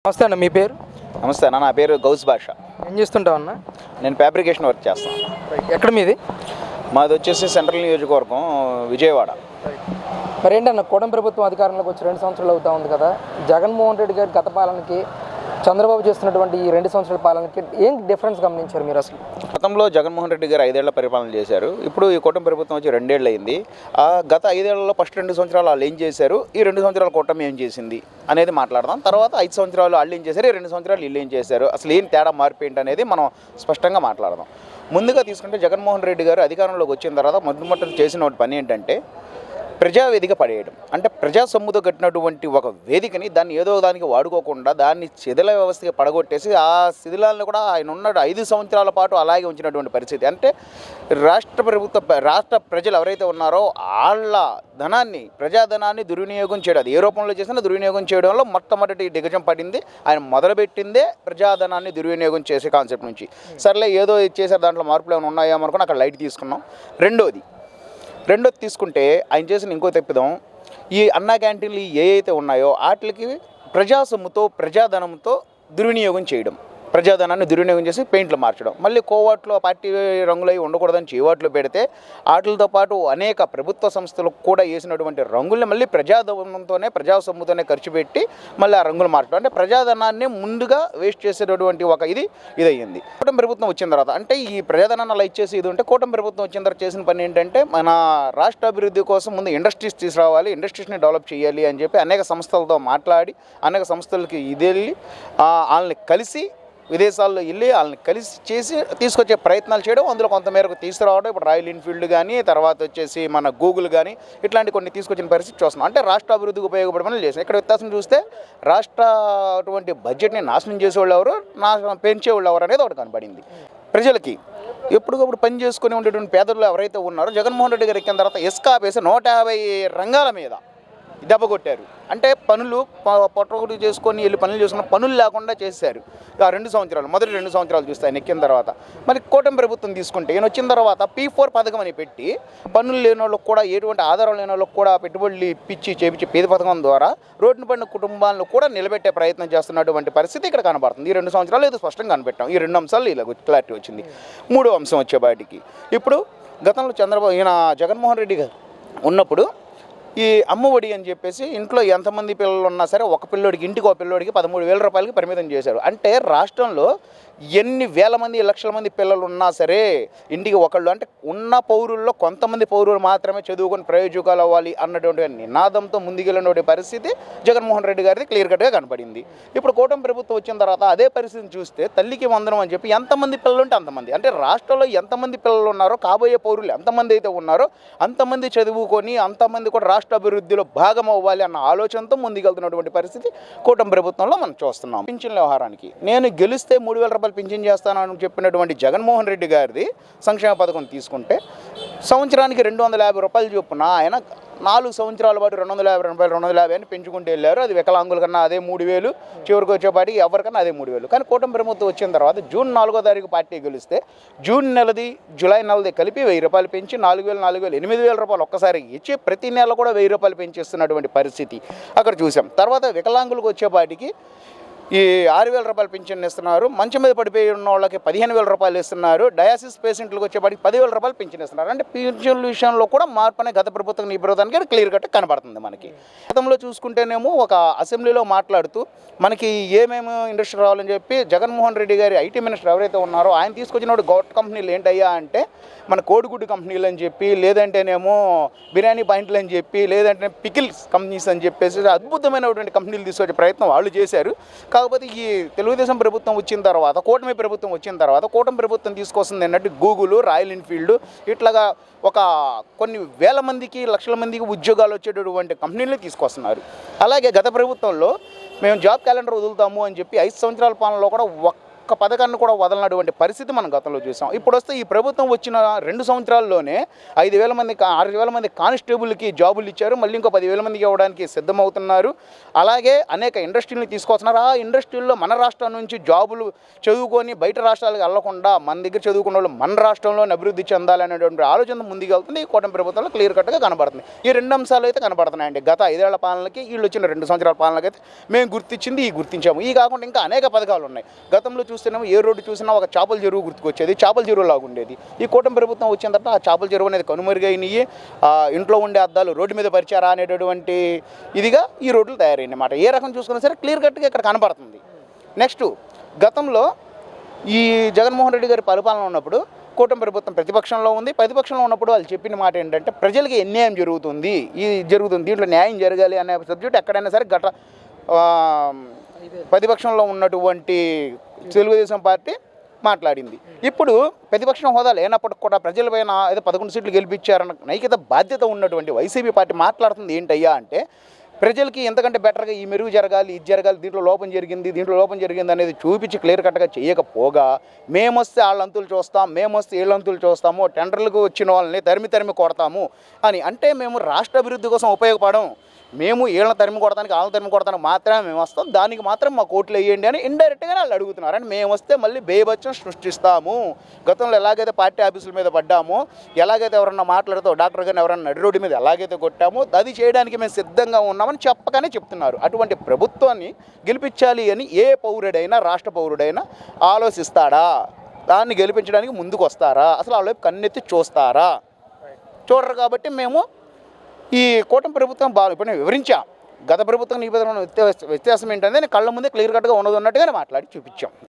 నమస్తే అన్న, మీ పేరు? నమస్తే అన్న, నా పేరు గౌస్ భాష. ఏం చేస్తుంటావు అన్న? నేను ఫ్యాబ్రికేషన్ వర్క్ చేస్తాను. ఎక్కడ మీది? మాది వచ్చేసి సెంట్రల్ నియోజకవర్గం విజయవాడ. మరి ఏంటన్న, కూటమి ప్రభుత్వం అధికారంలోకి వచ్చి 2 సంవత్సరాలు అవుతా ఉంది కదా. జగన్మోహన్ రెడ్డి గారి గత పాలనకి చంద్రబాబు చేస్తున్నటువంటి ఈ 2 సంవత్సరాల పాలనకి ఏం డిఫరెన్స్ గమనించారు మీరు అసలు? గతంలో జగన్మోహన్ రెడ్డి గారు 5 ఏళ్ల పరిపాలన చేశారు. ఇప్పుడు ఈ కూటమి ప్రభుత్వం వచ్చి 2 ఏళ్ళు అయింది. గత 5 ఏళ్లలో ఫస్ట్ 2 సంవత్సరాలు వాళ్ళు ఏం చేశారు, ఈ 2 సంవత్సరాల కూటమి ఏం చేసింది అనేది మాట్లాడదాం. తర్వాత 5 సంవత్సరాలు వాళ్ళు ఏం చేశారు, ఈ 2 సంవత్సరాలు వీళ్ళు ఏం చేశారు, అసలు ఏం తేడా మార్పు ఏంటి అనేది మనం స్పష్టంగా మాట్లాడదాం. ముందుగా తీసుకుంటే జగన్మోహన్ రెడ్డి గారు అధికారంలోకి వచ్చిన తర్వాత మొట్టమొదటి చేసిన పని ఏంటంటే ప్రజావేదిక పడేయడం. అంటే ప్రజా సొమ్ముతో కట్టినటువంటి ఒక వేదికని దాన్ని ఏదో దానికి వాడుకోకుండా దాన్ని శిథిల వ్యవస్థకి పడగొట్టేసి ఆ శిథిలాలను కూడా ఆయన ఉన్న 5 సంవత్సరాల పాటు అలాగే ఉంచినటువంటి పరిస్థితి. అంటే రాష్ట్ర ప్రజలు ఎవరైతే ఉన్నారో వాళ్ళ ధనాన్ని, ప్రజాధనాన్ని దుర్వినియోగం చేయడం, అది ఏ రూపంలో చేసినా దుర్వినియోగం చేయడంలో మొట్టమొదటి దిగ్గజం పడింది ఆయన. మొదలుపెట్టిందే ప్రజాధనాన్ని దుర్వినియోగం చేసే కాన్సెప్ట్ నుంచి. సర్లే ఏదో చేసే దాంట్లో మార్పులు ఏమైనా ఉన్నాయేమో అనుకుని అక్కడ లైట్ తీసుకున్నాం. రెండోది తీసుకుంటే ఆయన చేసిన ఇంకో తప్పిదం, ఈ అన్నా క్యాంటీన్లు ఏ అయితే ఉన్నాయో వాటికి ప్రజా సొమ్ముతో, ప్రజాధనంతో దుర్వినియోగం చేయడం, ప్రజాధనాన్ని దుర్వినియోగం చేసి పెయింట్లు మార్చడం. మళ్ళీ కోవాట్లో పార్టీ రంగులు అవి ఉండకూడదని చేవాట్లు పెడితే వాటితో పాటు అనేక ప్రభుత్వ సంస్థలకు కూడా వేసినటువంటి రంగుల్ని మళ్ళీ ప్రజాధనంతోనే, ప్రజా సొమ్ముతోనే ఖర్చు పెట్టి మళ్ళీ ఆ రంగులు మార్చడం. అంటే ప్రజాధనాన్ని ముందుగా వేస్ట్ చేసేటటువంటి ఒక ఇది అయ్యింది. కూటమి ప్రభుత్వం వచ్చిన తర్వాత, అంటే ఈ ప్రజాధనాన్ని అలా ఇచ్చేసి ఇది ఉంటే, కూటమి ప్రభుత్వం వచ్చిన తర్వాత చేసిన పని ఏంటంటే మన రాష్ట్ర అభివృద్ధి కోసం ముందు ఇండస్ట్రీస్ తీసుకురావాలి, ఇండస్ట్రీస్ని డెవలప్ చేయాలి అని చెప్పి అనేక సంస్థలతో మాట్లాడి, అనేక సంస్థలకి వెళ్ళి వాళ్ళని కలిసి విదేశాల్లో వెళ్ళి వాళ్ళని కలిసి చేసి తీసుకొచ్చే ప్రయత్నాలు చేయడం, అందులో కొంతమేరకు తీసుకురావడం. ఇప్పుడు రాయల్ ఎన్ఫీల్డ్ కానీ, తర్వాత వచ్చేసి మన గూగుల్ కానీ, ఇట్లాంటి కొన్ని తీసుకొచ్చిన పరిస్థితి చూస్తున్నాం. అంటే రాష్ట్ర అభివృద్ధికి ఉపయోగపడే పనులు చేసాం. ఇక్కడ వ్యత్యాసం చూస్తే రాష్ట్ర అటువంటి బడ్జెట్ని నాశనం చేసేవాళ్ళు ఎవరు, పెంచేవాళ్ళు ఎవరు అనేది ఒకటి కనపడింది. ప్రజలకి ఎప్పటికప్పుడు పని చేసుకుని ఉండేటువంటి పేదలు ఎవరైతే ఉన్నారో జగన్మోహన్ రెడ్డి గారు ఎక్కిన తర్వాత ఇసుక ఆపేసి 150 రంగాల మీద దెబ్బ కొట్టారు. అంటే పనులు పొట్టగొట్టు చేసుకొని వెళ్ళి పనులు చేసుకున్న పనులు లేకుండా చేశారు. ఆ 2 సంవత్సరాలు, మొదటి 2 సంవత్సరాలు చూస్తే ఆయన ఎక్కిన తర్వాత. మరి కూటమి ప్రభుత్వం తీసుకుంటే ఈయన వచ్చిన తర్వాత P4 పథకం అని పెట్టి పనులు లేని వాళ్ళకి కూడా, ఎటువంటి ఆధారం లేని వాళ్ళకి కూడా పెట్టుబడులు ఇప్పించి చేపించి పేద పథకం ద్వారా రోడ్డున పడిన కుటుంబాలను కూడా నిలబెట్టే ప్రయత్నం చేస్తున్నటువంటి పరిస్థితి ఇక్కడ కనబడుతుంది. ఈ 2 సంవత్సరాలు ఏదో స్పష్టంగా కనిపెట్టాం. ఈ 2 అంశాలు ఇలా క్లారిటీ వచ్చింది. 3వ అంశం వచ్చే బయటికి, ఇప్పుడు గతంలో జగన్మోహన్ రెడ్డి గారు ఉన్నప్పుడు ఈ అమ్మఒడి అని చెప్పేసి ఇంట్లో ఎంతమంది పిల్లలు ఉన్నా సరే ఇంటికి ఒక పిల్లోడికి 13,000 రూపాయలకి పరిమితం చేశారు. అంటే రాష్ట్రంలో ఎన్ని వేల మంది, లక్షల మంది పిల్లలు ఉన్నా సరే ఇంటికి ఒకళ్ళు, అంటే ఉన్న పౌరుల్లో కొంతమంది పౌరులు మాత్రమే చదువుకొని ప్రయోజకాలు అవ్వాలి అన్నటువంటి నినాదంతో ముందుకెళ్ళినటువంటి పరిస్థితి జగన్మోహన్ రెడ్డి గారిది క్లియర్ కట్గా కనపడింది. ఇప్పుడు కూటమి ప్రభుత్వం వచ్చిన తర్వాత అదే పరిస్థితిని చూస్తే తల్లికి వందనం అని చెప్పి ఎంతమంది పిల్లలు ఉంటే అంతమంది, అంటే రాష్ట్రంలో ఎంతమంది పిల్లలు ఉన్నారో, కాబోయే పౌరులు ఎంతమంది అయితే ఉన్నారో అంతమంది చదువుకొని అంతమంది కూడా రాష్ట్ర అభివృద్ధిలో భాగం అవ్వాలి అన్న ఆలోచనతో ముందుకెళ్తున్నటువంటి పరిస్థితి కూటమి ప్రభుత్వంలో మనం చూస్తున్నాం. పింఛన్ వ్యవహారానికి నేను గెలిస్తే 3,000 రూపాయలు పింఛన్ చేస్తానని చెప్పినటువంటి జగన్మోహన్ రెడ్డి గారిది సంక్షేమ పథకం తీసుకుంటే సంవత్సరానికి 250 రూపాయలు చొప్పున ఆయన 4 సంవత్సరాల పాటు 250 రూపాయలు, 250 అని పెంచుకుంటూ వెళ్ళారు. అది వికలాంగుల కన్నా అదే 3,000, చివరికి వచ్చేపాటికి ఎవరికన్నా అదే 3,000. కానీ కూటమి ప్రభుత్వం వచ్చిన తర్వాత జూన్ 4వ తారీఖు పార్టీ గెలిస్తే జూన్ నెలది, జూలై నెలది కలిపి 1,000 రూపాయలు పెంచి 4,000, 8,000 రూపాయలు ఒక్కసారి ఇచ్చి ప్రతి నెల కూడా 1,000 రూపాయలు పెంచేస్తున్నటువంటి పరిస్థితి అక్కడ చూసాం. తర్వాత వికలాంగులకు వచ్చేపాటికి ఈ 6,000 రూపాయలు పింఛన్ ఇస్తున్నారు. మంచం మీద పడిపోయి ఉన్న వాళ్ళకి 15,000 రూపాయలు ఇస్తున్నారు. డయాసిస్ పేషెంట్లకు వచ్చేపాటికి 10,000 రూపాయలు పింఛన్ ఇస్తున్నారు. అంటే పింఛన్ల విషయంలో కూడా మార్పు అనే గత ప్రభుత్వం ఈ ప్రభుత్వానికి క్లియర్ కట్ కనబడుతుంది మనకి. గతంలో చూసుకుంటేనేమో ఒక అసెంబ్లీలో మాట్లాడుతూ మనకి ఏమేమి ఇండస్ట్రీ రావాలని చెప్పి జగన్మోహన్ రెడ్డి గారి ఐటీ మినిస్టర్ ఎవరైతే ఉన్నారో ఆయన తీసుకొచ్చిన గౌట్ కంపెనీలు ఏంటయ్యా అంటే మన కోడిగుడ్డు కంపెనీలు అని చెప్పి, లేదంటేనేమో బిర్యానీ పాయింట్లు అని చెప్పి, లేదంటే పికిల్స్ కంపెనీస్ అని చెప్పేసి అద్భుతమైనటువంటి కంపెనీలు తీసుకొచ్చే ప్రయత్నం వాళ్ళు చేశారు. కాకపోతే ఈ తెలుగుదేశం ప్రభుత్వం వచ్చిన తర్వాత, కూటమి ప్రభుత్వం వచ్చిన తర్వాత కూటమి ప్రభుత్వం తీసుకొస్తుంది అన్నట్టు గూగుల్, రాయల్ ఎన్ఫీల్డ్ ఇట్లాగా ఒక కొన్ని వేల మందికి, లక్షల మందికి ఉద్యోగాలు వచ్చేటటువంటి కంపెనీలు తీసుకొస్తున్నారు. అలాగే గత ప్రభుత్వంలో మేము జాబ్ క్యాలెండర్ వదులుతాము అని చెప్పి 5 సంవత్సరాల పాలనలో కూడా ఒక్క ఒక్క పథకాన్ని కూడా వదలనటువంటి పరిస్థితి మనం గతంలో చూసాం. ఇప్పుడు వస్తే ఈ ప్రభుత్వం వచ్చిన 2 సంవత్సరాల్లోనే 5,000 మంది 6,000 మంది కానిస్టేబుల్కి జాబులు ఇచ్చారు. మళ్ళీ ఇంకో 10,000 మందికి ఇవ్వడానికి సిద్ధమవుతున్నారు. అలాగే అనేక ఇండస్ట్రీని తీసుకొస్తున్నారు. ఆ ఇండస్ట్రీల్లో మన రాష్ట్రం నుంచి జాబులు చదువుకొని బయట రాష్ట్రాలకు వెళ్లకుండా మన దగ్గర చదువుకున్న వాళ్ళు మన రాష్ట్రంలోనే అభివృద్ధి చెందాలనేటువంటి ఆలోచన ముందుకు వెళ్తుంది. ఈ కూటమి ప్రభుత్వంలో క్లియర్ కట్గా కనబడుతుంది. ఈ 2 అంశాలు అయితే కనబడుతున్నాయండి. గత 5 ఏళ్ల పాలనకి వీళ్ళు వచ్చిన 2 సంవత్సరాల పాలనకైతే మేము గుర్తించింది ఈ గుర్తించాము. ఈ కాకుండా ఇంకా అనేక పథకాలు ఉన్నాయి. గతంలో చూస్తున్నాము, ఏ రోడ్డు చూసినా ఒక చేపల చెరువు గుర్తుకొచ్చేది, చేపల చెరువు లాగా ఉండేది. ఈ కూటమి ప్రభుత్వం వచ్చిన తర్వాత ఆ చేపల చెరువు అనేది కనుమరుగైనవి. ఇంట్లో ఉండే అద్దాలు రోడ్డు మీద పరిచారా అనేటటువంటి ఇదిగా ఈ రోడ్లు తయారైన మాట. ఏ రకం చూసుకున్నా సరే క్లియర్ కట్గా ఇక్కడ కనబడుతుంది. నెక్స్ట్, గతంలో ఈ జగన్మోహన్ రెడ్డి గారి పరిపాలన ఉన్నప్పుడు కూటమి ప్రభుత్వం ప్రతిపక్షంలో ఉంది. ప్రతిపక్షంలో ఉన్నప్పుడు వాళ్ళు చెప్పిన మాట ఏంటంటే ప్రజలకి అన్యాయం జరుగుతుంది, దీంట్లో న్యాయం జరగాలి అనే సబ్జెక్ట్ ఎక్కడైనా సరే ప్రతిపక్షంలో ఉన్నటువంటి తెలుగుదేశం పార్టీ మాట్లాడింది. ఇప్పుడు ప్రతిపక్షం హోదా లేనప్పటికి కూడా ప్రజలపైన ఏదో 11 సీట్లు గెలిపించారన్న నైతిక బాధ్యత ఉన్నటువంటి వైసీపీ పార్టీ మాట్లాడుతుంది ఏంటయ్యా అంటే, ప్రజలకి ఎంతకంటే బెటర్గా ఈ మెరుగు జరగాలి, ఇది జరగాలి, దీంట్లో లోపం జరిగింది అనేది చూపించి క్లియర్ కట్గా చేయకపోగా మేమొస్తే వాళ్ళంతులు చూస్తాం, మేమొస్తే వీళ్ళంతులు చూస్తాము, టెండర్లకు వచ్చిన వాళ్ళని తరిమి కొడతాము అని అంటే మేము రాష్ట్ర అభివృద్ధి కోసం ఉపయోగపడం, మేము వీళ్ళని తరిమి కొడతానికి వాళ్ళని తరిమి కొడతానికి మాత్రమే మేము వస్తాం, దానికి మాత్రం మా కోట్లు వేయండి అని ఇండైరెక్ట్గా వాళ్ళు అడుగుతున్నారు. అని మేము వస్తే మళ్ళీ బేబచ్చం సృష్టిస్తాము. గతంలో ఎలాగైతే పార్టీ ఆఫీసుల మీద పడ్డామో, ఎలాగైతే ఎవరన్నా మాట్లాడుతూ డాక్టర్ గారిని ఎవరన్నా నడి రోడ్డు మీద ఎలాగైతే కొట్టామో అది చేయడానికి మేము సిద్ధంగా ఉన్నామని చెప్పకనే చెప్తున్నారు. అటువంటి ప్రభుత్వాన్ని గెలిపించాలి అని ఏ పౌరుడైనా, రాష్ట్ర పౌరుడైనా ఆలోచిస్తాడా? దాన్ని గెలిపించడానికి ముందుకు వస్తారా? అసలు వాళ్ళ వైపు కన్నెత్తి చూస్తారా? చూడరు. కాబట్టి మేము ఈ కూటమి ప్రభుత్వం ఇప్పుడు నేను వివరించాం. గత ప్రభుత్వం ఈ ప్రభుత్వం వ్యత్యాసం ఏంటనేది కళ్ళ ముందే క్లియర్ కట్గా ఉన్నట్టుగానే మాట్లాడి చూపించాం.